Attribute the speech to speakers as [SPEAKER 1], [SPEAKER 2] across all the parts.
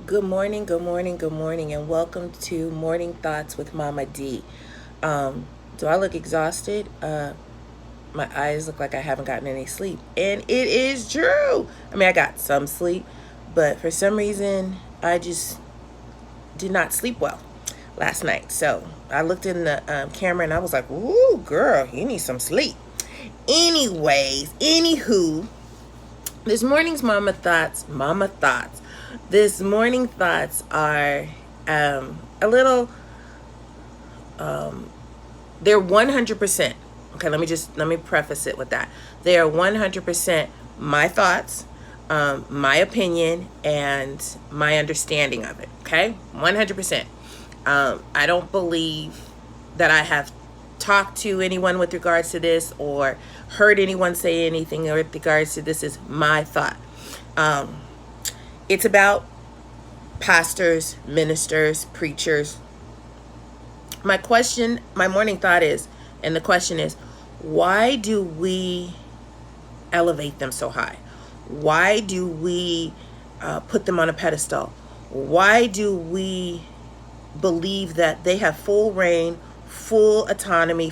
[SPEAKER 1] Good morning, good morning, good morning, and welcome to Morning Thoughts with Mama D. Do I look exhausted? My eyes look like I haven't gotten any sleep, and it is true. I mean, I got some sleep, but for some reason, I just did not sleep well last night. So I looked in the camera and I was like, "Ooh, girl, you need some sleep." Anywho, this morning's Mama Thoughts. This morning thoughts are a little, they're 100%. Okay, let me preface it with that. They are 100% my thoughts, my opinion, and my understanding of it. Okay, 100%. I don't believe that I have talked to anyone with regards to this or heard anyone say anything with regards to this. Is my thought. It's about pastors, ministers, preachers. My morning thought is, and the question is, why do we elevate them so high? Why do we put them on a pedestal? Why do we believe that they have full reign, full autonomy,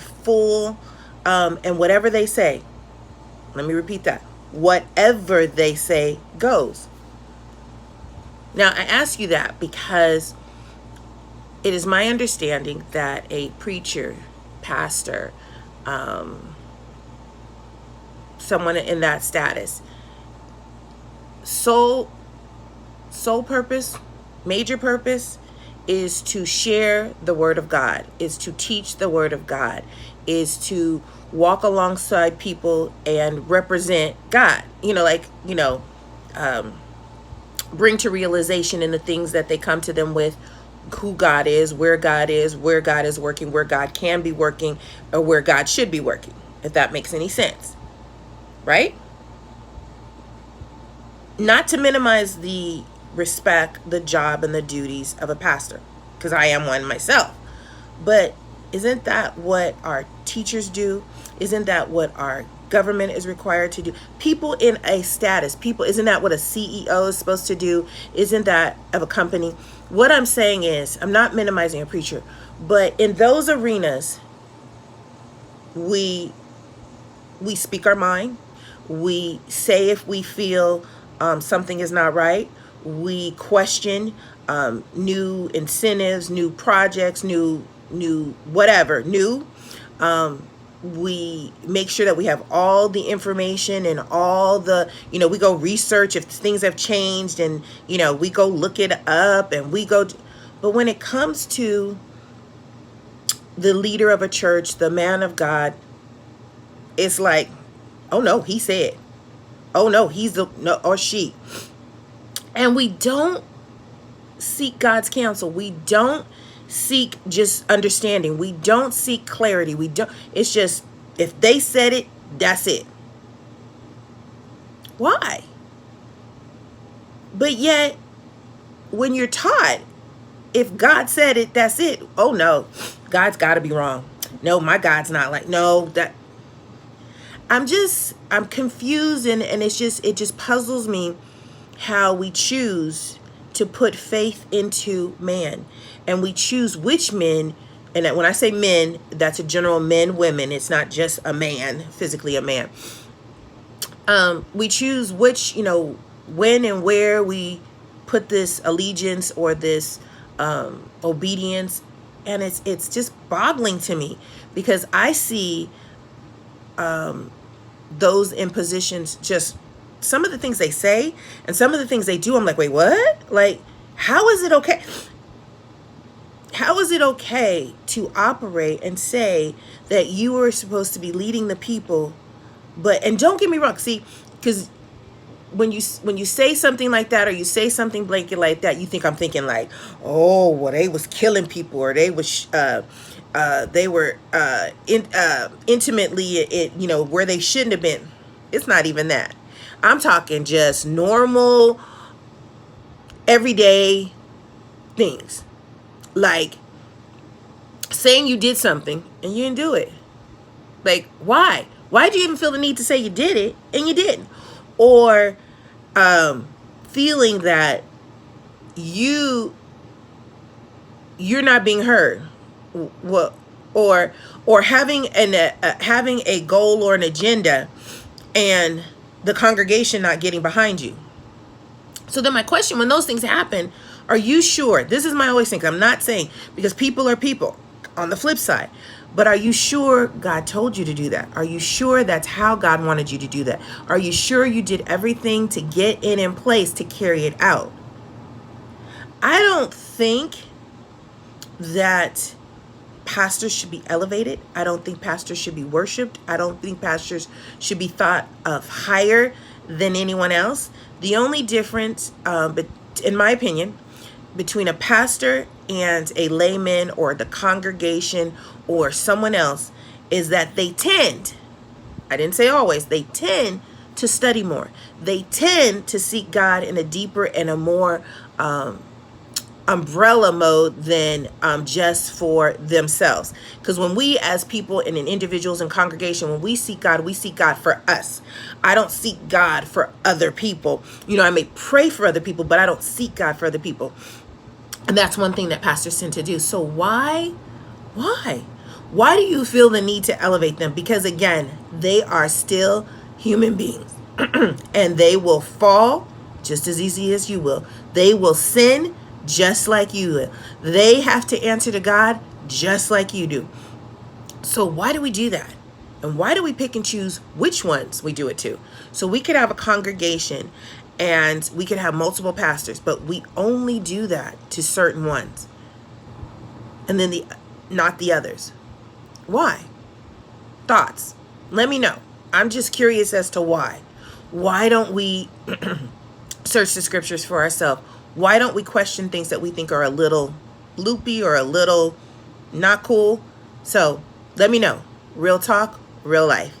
[SPEAKER 1] and whatever they say, let me repeat that, whatever they say goes. Now, I ask you that because it is my understanding that a preacher, pastor, someone in that status, sole purpose, major purpose, is to share the word of God, is to teach the word of God, is to walk alongside people and represent God. Bring to realization in the things that they come to them with who God is, where God is working, where God can be working, or where God should be working, if that makes any sense, right? Not to minimize the respect, the job, and the duties of a pastor, because I am one myself. But isn't that what our teachers do? Isn't that what our government is required to do? People in a status, isn't that what a CEO is supposed to do? Isn't that of a company? What I'm saying is, I'm not minimizing a preacher, but in those arenas, we speak our mind. We say if we feel something is not right. We question new incentives, new projects, new whatever, new. We make sure that we have all the information and all the, we go research if things have changed, and, we go look it up, and but when it comes to the leader of a church, the man of God, it's like, oh no, he said, oh no, he's the, no, or she. And we don't seek God's counsel. We don't seek just understanding. We don't seek clarity. It's just, if they said it, that's it. Why? But yet, when you're taught, if God said it, that's it. Oh no, God's got to be wrong. No, my God's not like, no, that. I'm confused, and it just puzzles me how we choose to put faith into man, and we choose which men. And when I say men, that's a general men, women. It's not just a man, physically a man. We choose which, when and where we put this allegiance or this obedience, and it's just boggling to me, because I see those in positions, just some of the things they say and some of the things they do, I'm like, wait, what? Like, how is it okay? How is it okay to operate and say that you are supposed to be leading the people? And don't get me wrong, see, because when you say something like that, or you say something blanket like that, you think I'm thinking like, oh, well, they was killing people, or they were intimately, where they shouldn't have been. It's not even that. I'm talking just normal, everyday things, like saying you did something and you didn't do it. Like, why? Why do you even feel the need to say you did it and you didn't? Or feeling that you're not being heard. Well, or having having a goal or an agenda, and the congregation not getting behind you. So then my question, when those things happen, are you sure? This is my always think. I'm not saying, because people are people on the flip side, but are you sure God told you to do that? Are you sure that's how God wanted you to do that? Are you sure you did everything to get it in place to carry it out? I don't think that pastors should be elevated. I don't think pastors should be worshiped. I don't think pastors should be thought of higher than anyone else. The only difference, but in my opinion, between a pastor and a layman or the congregation or someone else is that they tend, I didn't say always, they tend to study more. They tend to seek God in a deeper and a more umbrella mode than just for themselves. Because when we as people and in individuals and congregation, when we seek God for us. I don't seek God for other people. I may pray for other people, but I don't seek God for other people. And that's one thing that pastors tend to do. So why do you feel the need to elevate them? Because again, they are still human beings and they will fall just as easy as you will. They will sin just like you will. They have to answer to God just like you do. So why do we do that? And why do we pick and choose which ones we do it to? So we could have a congregation and we could have multiple pastors, but we only do that to certain ones. And then not the others. Why? Thoughts? Let me know. I'm just curious as to why. Why don't we search the scriptures for ourselves? Why don't we question things that we think are a little loopy or a little not cool? So let me know. Real talk, real life.